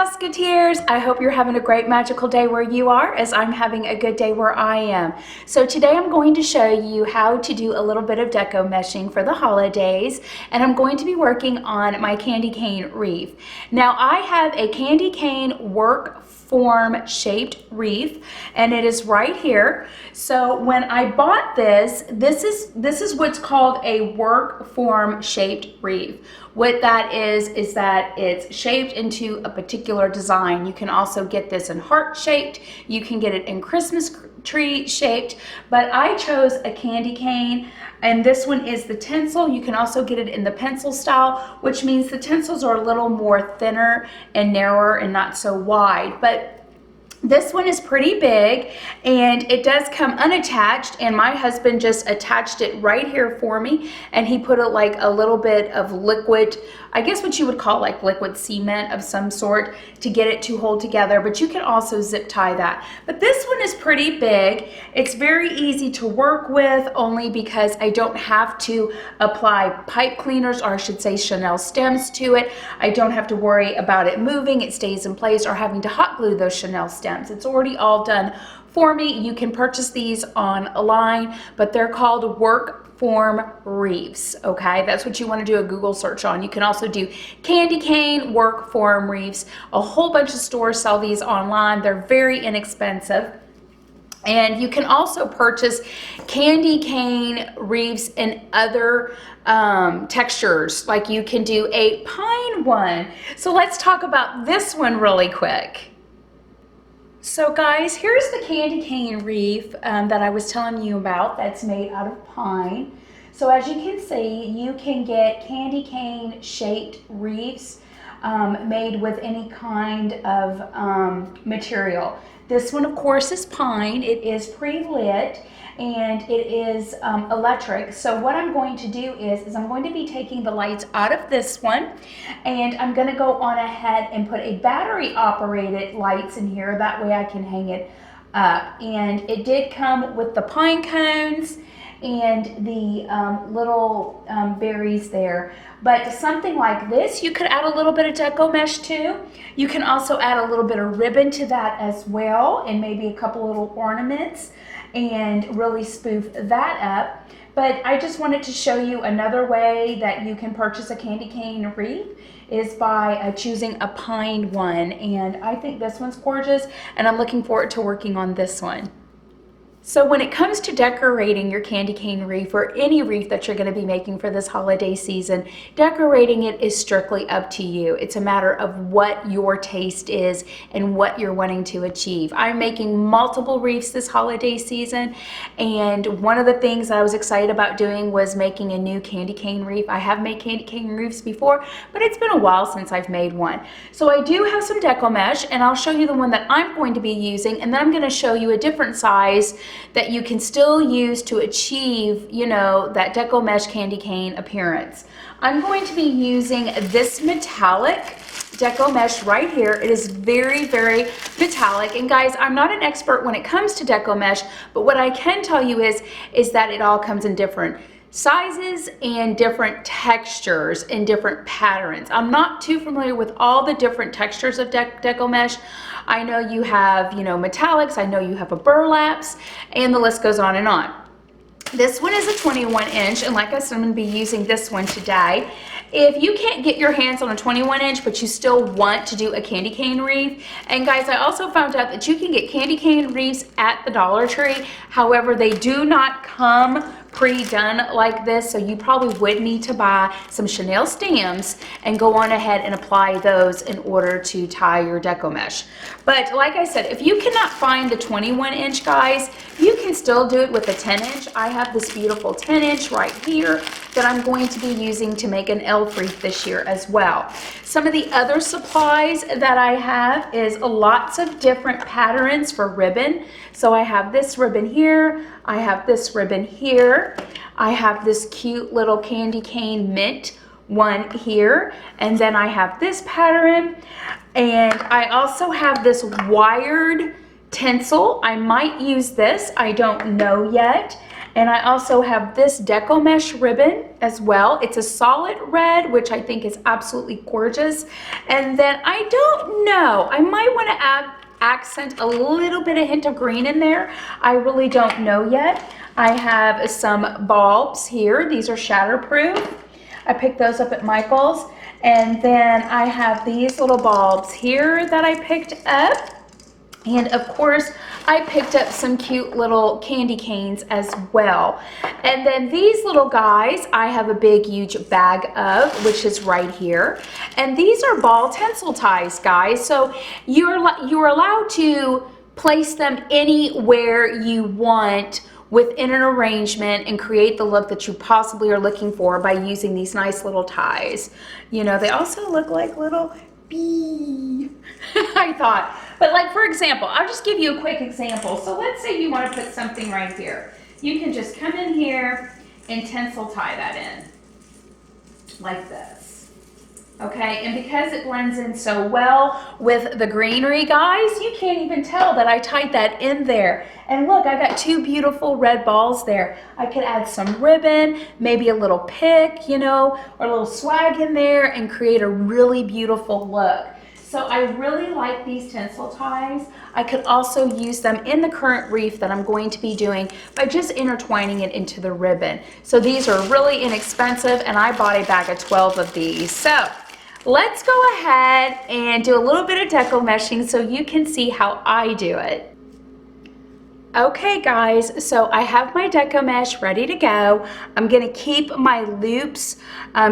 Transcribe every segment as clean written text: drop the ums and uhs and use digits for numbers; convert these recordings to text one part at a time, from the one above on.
Mouseketeers! I hope you're having a great magical day where you are, as I'm having a good day where I am. So today I'm going to show you how to do a little bit of deco meshing for the holidays, and I'm going to be working on my candy cane wreath. Now I have a candy cane work form shaped wreath, and it is right here. So when I bought this is what's called a work form shaped wreath. What that is that it's shaped into a particular design. You can also get this in heart shaped, you can get it in Christmas tree shaped, but I chose a candy cane, and this one is the Tensile. You can also get it in the pencil style, which means the Tensiles are a little more thinner and narrower and not so wide. But this one is pretty big, and it does come unattached, and my husband just attached it right here for me, and he put like a little bit of liquid, I guess what you would call like liquid cement of some sort, to get it to hold together, but you can also zip tie that. But this one is pretty big. It's very easy to work with, only because I don't have to apply pipe cleaners, or I should say Chanel stems, to it. I don't have to worry about it moving, it stays in place, or having to hot glue those Chanel stems. It's already all done for me. You can purchase these online, but they're called work form wreaths. Okay, that's what you want to do a Google search on. You can also do candy cane work form wreaths. A whole bunch of stores sell these online. They're very inexpensive. And you can also purchase candy cane wreaths in other textures, like you can do a pine one. So let's talk about this one really quick. So guys, here's the candy cane wreath that I was telling you about, that's made out of pine. So as you can see, you can get candy cane shaped wreaths made with any kind of material. This one, of course, is pine. It is pre-lit, and it is electric. So what I'm going to do is I'm going to be taking the lights out of this one, and I'm going to go on ahead and put a battery operated lights in here. That way I can hang it up. And it did come with the pine cones and the little berries there. But something like this, you could add a little bit of deco mesh too. You can also add a little bit of ribbon to that as well, and maybe a couple little ornaments, and really spoof that up. But I just wanted to show you another way that you can purchase a candy cane wreath is by choosing a pine one. And I think this one's gorgeous, and I'm looking forward to working on this one. So when it comes to decorating your candy cane wreath, or any wreath that you're going to be making for this holiday season, decorating it is strictly up to you. It's a matter of what your taste is and what you're wanting to achieve. I'm making multiple wreaths this holiday season, and one of the things that I was excited about doing was making a new candy cane wreath. I have made candy cane wreaths before, but it's been a while since I've made one. So I do have some deco mesh, and I'll show you the one that I'm going to be using, and then I'm going to show you a different size that you can still use to achieve, you know, that deco mesh candy cane appearance. I'm going to be using this metallic deco mesh right here. It is very, very metallic. And guys, I'm not an expert when it comes to deco mesh, but what I can tell you is that it all comes in different sizes and different textures and different patterns. I'm not too familiar with all the different textures of deco mesh. I know you have, you know, metallics, I know you have a burlaps, and the list goes on and on. This one is a 21 inch, and like I said, I'm going to be using this one today. If you can't get your hands on a 21 inch, but you still want to do a candy cane wreath, and guys, I also found out that you can get candy cane wreaths at the Dollar Tree. However, they do not come pre-done like this, so you probably would need to buy some Chanel stems and go on ahead and apply those in order to tie your deco mesh. But like I said, if you cannot find the 21 inch, guys, you can still do it with a 10 inch. I have this beautiful 10 inch right here that I'm going to be using to make an elf wreath this year as well. Some of the other supplies that I have is lots of different patterns for ribbon. So I have this ribbon here, I have this ribbon here, I have this cute little candy cane mint one here, and then I have this pattern, and I also have this wired Tensile. I might use this, I don't know yet. And I also have this Deco mesh ribbon as well. It's a solid red, which I think is absolutely gorgeous. And then I don't know, I might want to accent a little bit, a hint of green in there. I really don't know yet. I have some bulbs here. These are shatterproof. I picked those up at Michael's. And then I have these little bulbs here that I picked up. And of course, I picked up some cute little candy canes as well. And then these little guys, I have a big, huge bag of, which is right here. And these are ball Tensile ties, guys. So you're allowed to place them anywhere you want within an arrangement and create the look that you possibly are looking for by using these nice little ties. You know, they also look like little bee. I thought. But like, for example, I'll just give you a quick example. So let's say you want to put something right here. You can just come in here and Tensile tie that in like this. Okay, and because it blends in so well with the greenery, guys, you can't even tell that I tied that in there. And look, I got two beautiful red balls there. I could add some ribbon, maybe a little pick, you know, or a little swag in there and create a really beautiful look. So I really like these Tensile ties. I could also use them in the current wreath that I'm going to be doing by just intertwining it into the ribbon. So these are really inexpensive and I bought a bag of 12 of these. So let's go ahead and do a little bit of deco meshing so you can see how I do it. Okay guys, so I have my deco mesh ready to go. I'm gonna keep my loops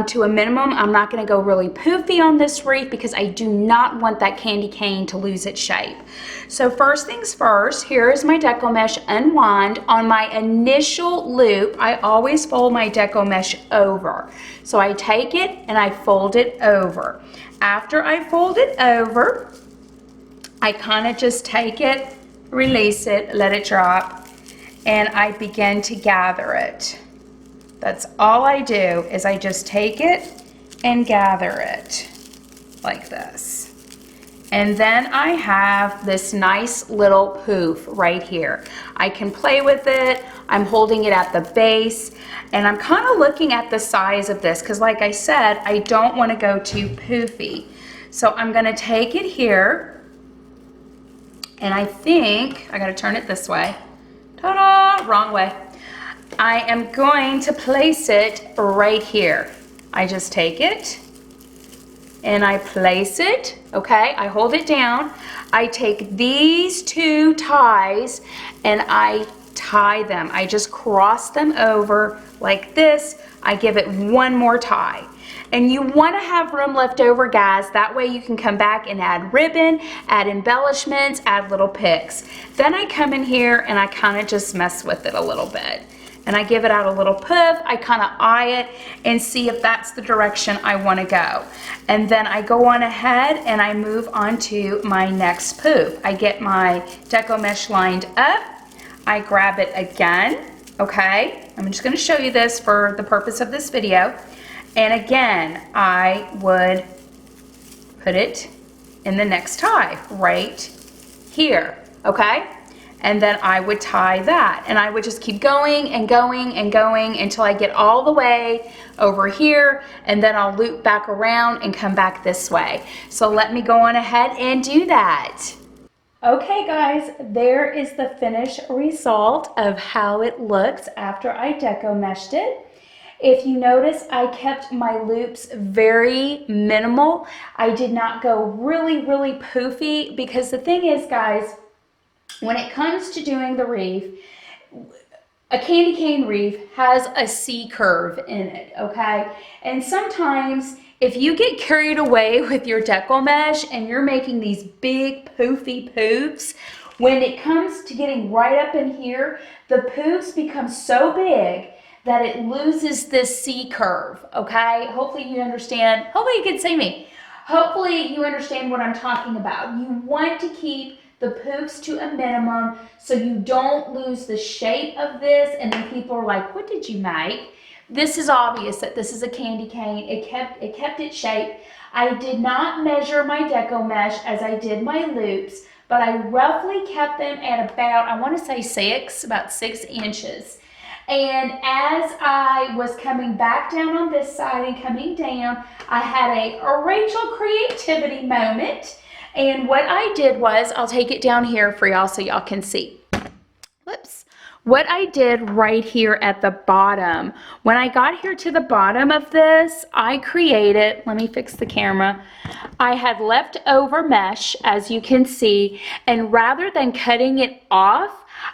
to a minimum. I'm not gonna go really poofy on this wreath because I do not want that candy cane to lose its shape. So first things first, here is my deco mesh unwound. On my initial loop, I always fold my deco mesh over. So I take it and I fold it over. After I fold it over, I kind of just take it, release it, let it drop, and I begin to gather it. That's all I do is I just take it and gather it like this. And then I have this nice little poof right here. I can play with it. I'm holding it at the base and I'm kind of looking at the size of this because like I said, I don't want to go too poofy. So I'm going to take it here. And I think, I gotta turn it this way. Ta-da, wrong way. I am going to place it right here. I just take it and I place it, okay? I hold it down. I take these two ties and I tie them. I just cross them over like this. I give it one more tie. And you want to have room left over, guys. That way you can come back and add ribbon, add embellishments, add little picks. Then I come in here and I kind of just mess with it a little bit. And I give it out a little puff. I kind of eye it and see if that's the direction I want to go. And then I go on ahead and I move on to my next poof. I get my deco mesh lined up. I grab it again, okay? I'm just going to show you this for the purpose of this video. And again, I would put it in the next tie right here, okay? And then I would tie that. And I would just keep going and going and going until I get all the way over here. And then I'll loop back around and come back this way. So let me go on ahead and do that. Okay guys, there is the finished result of how it looks after I deco meshed it. If you notice, I kept my loops very minimal. I did not go really, really poofy because the thing is, guys, when it comes to doing the wreath, a candy cane wreath has a C curve in it, okay? And sometimes if you get carried away with your deco mesh and you're making these big poofy poofs, when it comes to getting right up in here, the poofs become so big that it loses this C curve, okay? Hopefully you understand. Hopefully you can see me. Hopefully you understand what I'm talking about. You want to keep the poofs to a minimum so you don't lose the shape of this and then people are like, what did you make? This is obvious that this is a candy cane. It kept its shape. I did not measure my deco mesh as I did my loops, but I roughly kept them at about, I want to say about 6 inches. And as I was coming back down on this side and coming down, I had a Rachel creativity moment. And what I did was, I'll take it down here for y'all so y'all can see. Whoops. What I did right here at the bottom, when I got here to the bottom of this, I created, let me fix the camera, I had leftover mesh, as you can see, and rather than cutting it off,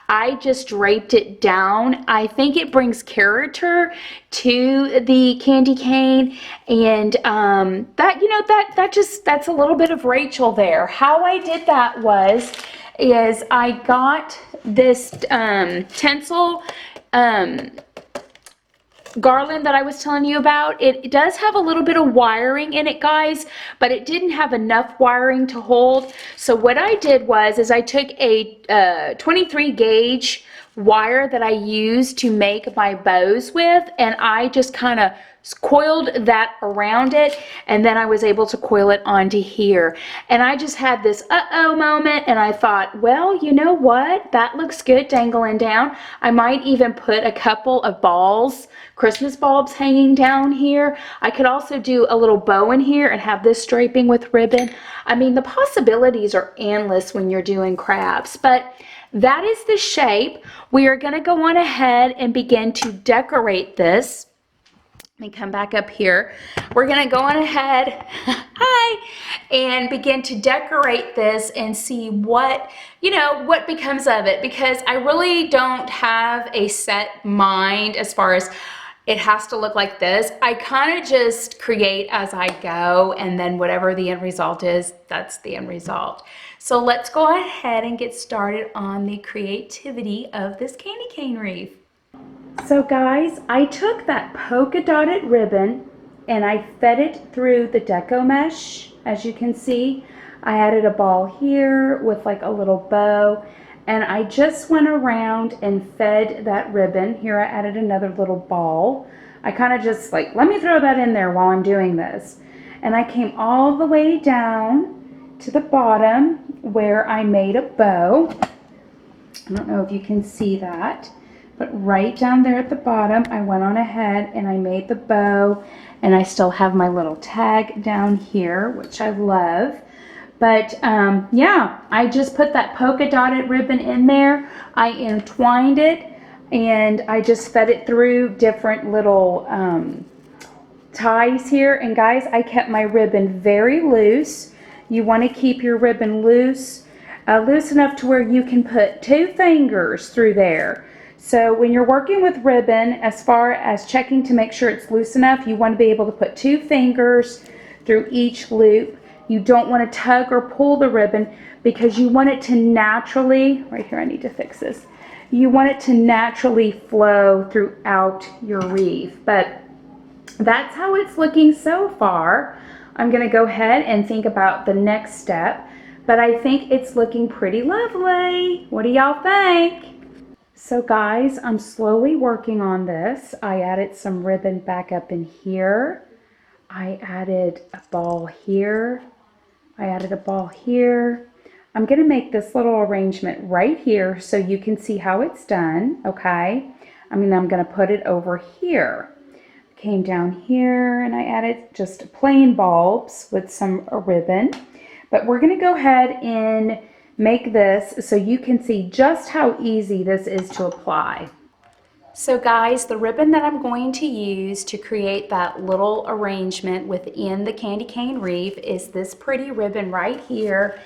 I just draped it down. I think it brings character to the candy cane, and that, you know, that's a little bit of Rachel there. How I did that is I got this Tensile garland that I was telling you about. It does have a little bit of wiring in it, guys, but it didn't have enough wiring to hold. So what I did is I took a 23 gauge wire that I used to make my bows with, and I just kind of coiled that around it, and then I was able to coil it onto here. And I just had this uh-oh moment, and I thought, well, you know what, that looks good dangling down. I might even put a couple of balls, Christmas bulbs, hanging down here. I could also do a little bow in here and have this draping with ribbon. I mean, the possibilities are endless when you're doing crafts, but that is the shape. We are going to go on ahead and begin to decorate this. Let me come back up here. We're going to go on ahead hi, and begin to decorate this and see what, you know, what becomes of it, because I really don't have a set mind as far as it has to look like this. I kind of just create as I go, and then whatever the end result is, that's the end result. So let's go ahead and get started on the creativity of this candy cane wreath. So guys, I took that polka dotted ribbon and I fed it through the Deco mesh. As you can see, I added a ball here with like a little bow, and I just went around and fed that ribbon. Here I added another little ball. I kind of just like, let me throw that in there while I'm doing this. And I came all the way down to the bottom where I made a bow. I don't know if you can see that. But right down there at the bottom, I went on ahead and I made the bow, and I still have my little tag down here, which I love. But yeah, I just put that polka dotted ribbon in there. I entwined it, and I just fed it through different little ties here. And guys, I kept my ribbon very loose. You want to keep your ribbon loose, loose enough to where you can put 2 fingers through there. So when you're working with ribbon, as far as checking to make sure it's loose enough, you want to be able to put 2 fingers through each loop. You don't want to tug or pull the ribbon, because you want it to naturally, right here I need to fix this, you want it to naturally flow throughout your wreath. But that's how it's looking so far. I'm going to go ahead and think about the next step, but I think it's looking pretty lovely. What do y'all think? So guys, I'm slowly working on this. I added some ribbon back up in here. I added a ball here. I added a ball here. I'm going to make this little arrangement right here so you can see how it's done, okay? I'm going to put it over here. Came down here and I added just plain bulbs with some ribbon. But we're going to go ahead and make this so you can see just how easy this is to apply. So guys, the ribbon that I'm going to use to create that little arrangement within the candy cane wreath is this pretty ribbon right here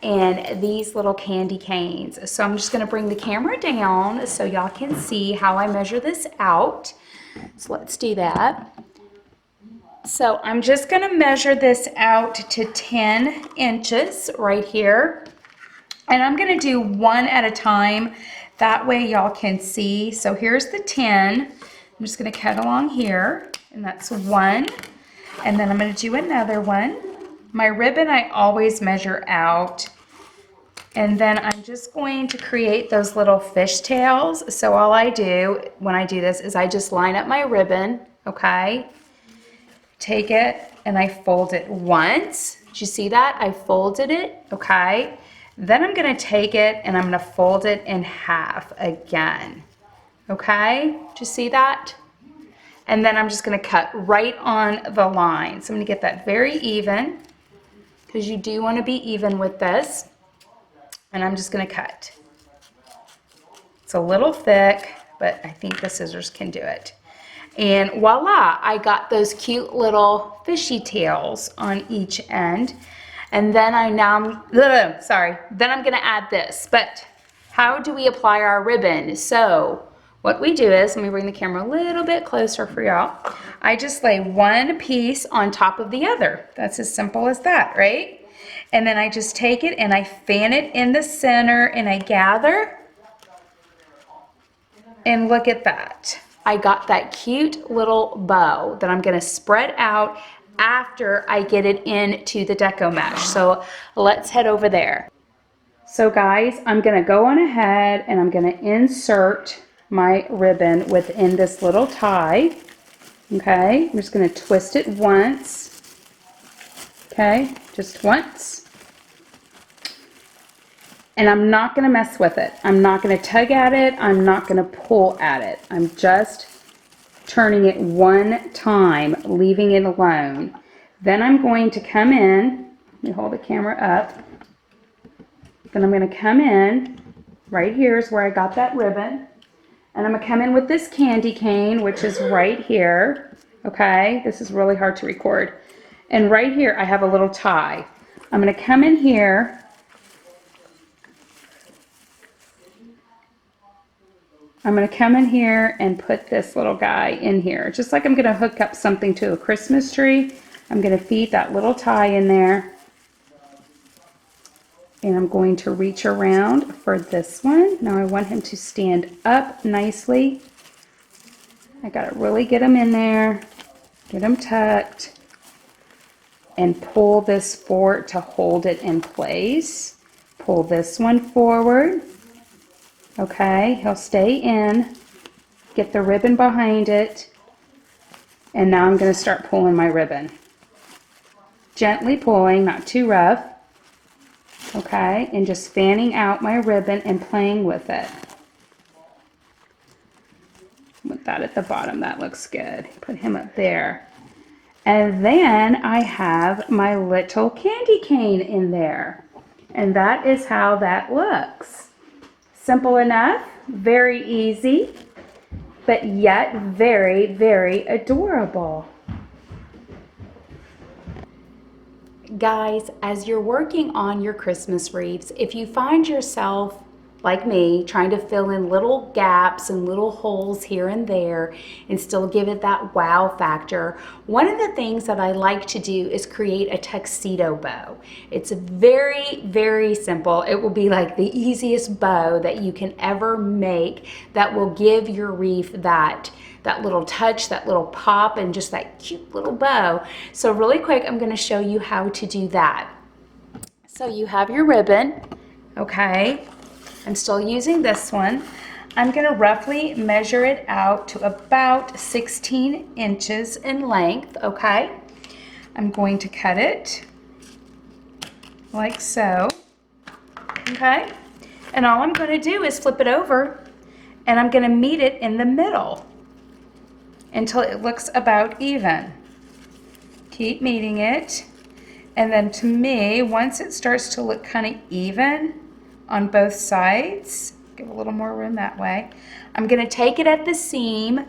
and these little candy canes. So I'm just going to bring the camera down so y'all can see how I measure this out. So let's do that. So I'm just going to measure this out to 10 inches right here. And I'm going to do one at a time. That way y'all can see. So here's the 10. I'm just going to cut along here. And that's 1. And then I'm going to do another one. My ribbon I always measure out. And then I'm just going to create those little fishtails. So all I do when I do this is I just line up my ribbon. Okay. Take it and I fold it once. Did you see that? I folded it. Okay. Then I'm going to take it and I'm going to fold it in half again. Okay, do you see that? And then I'm just gonna cut right on the line. So I'm gonna get that very even, because you do wanna be even with this. And I'm just gonna cut. It's a little thick, but I think the scissors can do it. And voila, I got those cute little fishy tails on each end. And then then I'm gonna add this. But how do we apply our ribbon? So what we do is, let me bring the camera a little bit closer for y'all. I just lay one piece on top of the other. That's as simple as that, right? And then I just take it and I fan it in the center and I gather. And look at that. I got that cute little bow that I'm gonna spread out after I get it into the deco mesh. So let's head over there. So guys, I'm gonna go on ahead and I'm gonna insert my ribbon within this little tie. Okay, I'm just gonna twist it once. Okay, just once. And I'm not gonna mess with it. I'm not gonna tug at it. I'm not gonna pull at it. I'm just turning it one time, leaving it alone. Then I'm going to come in, let me hold the camera up. Then I'm gonna come in, right here is where I got that ribbon. And I'm gonna come in with this candy cane, which is right here. Okay, this is really hard to record. And right here, I have a little tie. I'm gonna come in here. I'm going to come in here and put this little guy in here. Just like I'm going to hook up something to a Christmas tree, I'm going to feed that little tie in there. And I'm going to reach around for this one. Now I want him to stand up nicely. I got to really get him in there, get him tucked, and pull this forward to hold it in place. Pull this one forward. Okay, he'll stay in, get the ribbon behind it, and now I'm going to start pulling my ribbon. Gently pulling, not too rough. Okay, and just fanning out my ribbon and playing with it. With that at the bottom, that looks good. Put him up there. And then I have my little candy cane in there. And that is how that looks. Simple enough, very easy, but yet very, very adorable. Guys, as you're working on your Christmas wreaths, if you find yourself, like me, trying to fill in little gaps and little holes here and there and still give it that wow factor, one of the things that I like to do is create a tuxedo bow. It's very, very simple. It will be like the easiest bow that you can ever make that will give your wreath that little touch, that little pop, and just that cute little bow. So really quick, I'm gonna show you how to do that. So you have your ribbon, okay? I'm still using this one. I'm going to roughly measure it out to about 16 inches in length, okay? I'm going to cut it like so, okay? And all I'm going to do is flip it over and I'm going to meet it in the middle until it looks about even. Keep meeting it. And then to me, once it starts to look kind of even on both sides, give a little more room that way, I'm going to take it at the seam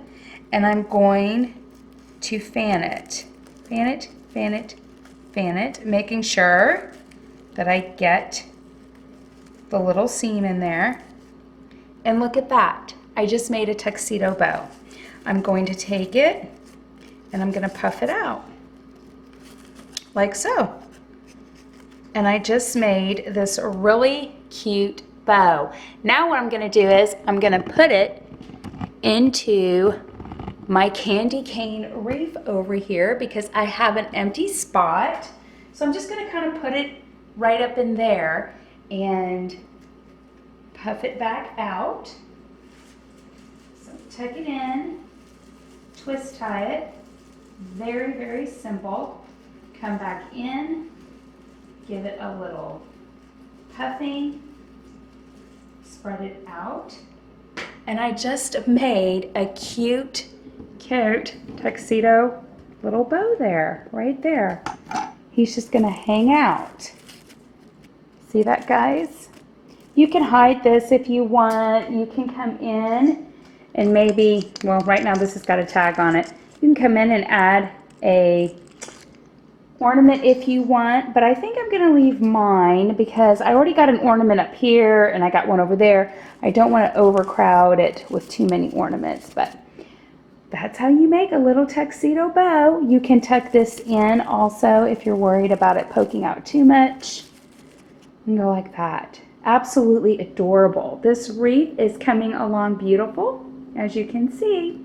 and I'm going to fan it. Fan it, fan it, fan it, making sure that I get the little seam in there. And look at that. I just made a tuxedo bow. I'm going to take it and I'm going to puff it out like so. And I just made this really cute bow. Now what I'm going to do is I'm going to put it into my candy cane wreath over here because I have an empty spot. So I'm just going to kind of put it right up in there and puff it back out. So tuck it in, twist tie it. Very, very simple. Come back in. Give it a little puffing, spread it out, And I just made a cute tuxedo little bow there, right there. He's just gonna hang out. See that, guys? You can hide this if you want. You can come in and maybe, well, right now this has got a tag on it. You can come in and add a ornament if you want, but I think I'm gonna leave mine because I already got an ornament up here and I got one over there. I don't want to overcrowd it with too many ornaments, but that's how you make a little tuxedo bow. You can tuck this in also if you're worried about it poking out too much. And go like that. Absolutely adorable. This wreath is coming along beautiful, as you can see.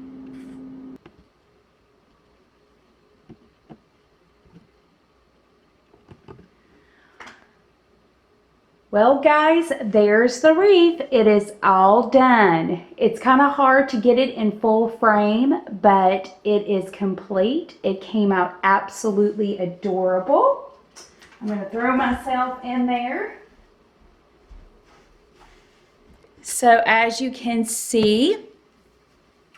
Well, guys, there's the wreath. It is all done. It's kind of hard to get it in full frame, but it is complete. It came out absolutely adorable. I'm going to throw myself in there. So as you can see,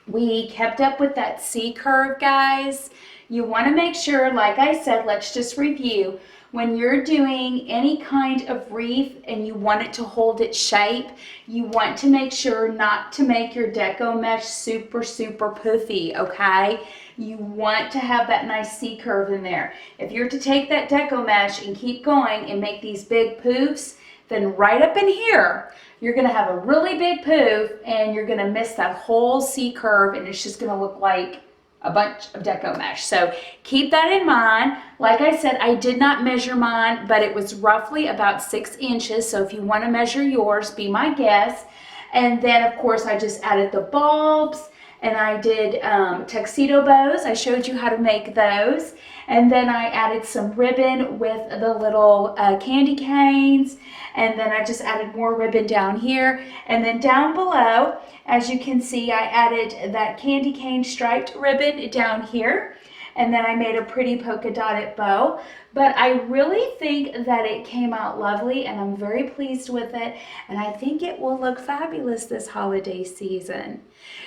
we kept up with that C curve, guys. You want to make sure, like I said, let's just review. When you're doing any kind of wreath and you want it to hold its shape, you want to make sure not to make your deco mesh super poofy, okay? You want to have that nice C curve in there. If you're to take that deco mesh and keep going and make these big poofs, then right up in here, you're gonna have a really big poof and you're gonna miss that whole C curve and it's just gonna look like a bunch of deco mesh. So keep that in mind. Like I said, I did not measure mine, but it was roughly about 6 inches. So if you wanna measure yours, be my guest. And then of course I just added the bulbs and I did tuxedo bows. I showed you how to make those. And then I added some ribbon with the little candy canes. And then I just added more ribbon down here. And then down below, as you can see, I added that candy cane striped ribbon down here. And then I made a pretty polka dotted bow. But I really think that it came out lovely and I'm very pleased with it. And I think it will look fabulous this holiday season.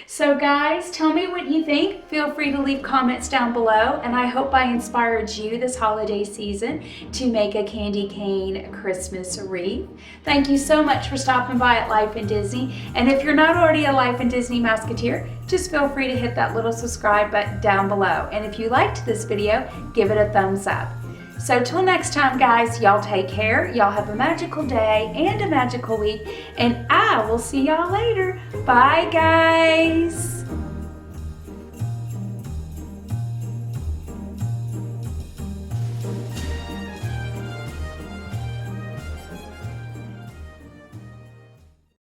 So guys, tell me what you think. Feel free to leave comments down below. And I hope I inspired you this holiday season to make a candy cane Christmas wreath. Thank you so much for stopping by at Life in Disney. And if you're not already a Life in Disney Mouseketeer, just feel free to hit that little subscribe button down below. And if you liked this video, give it a thumbs up. So till next time, guys, y'all take care. Y'all have a magical day and a magical week. And I will see y'all later. Bye, guys.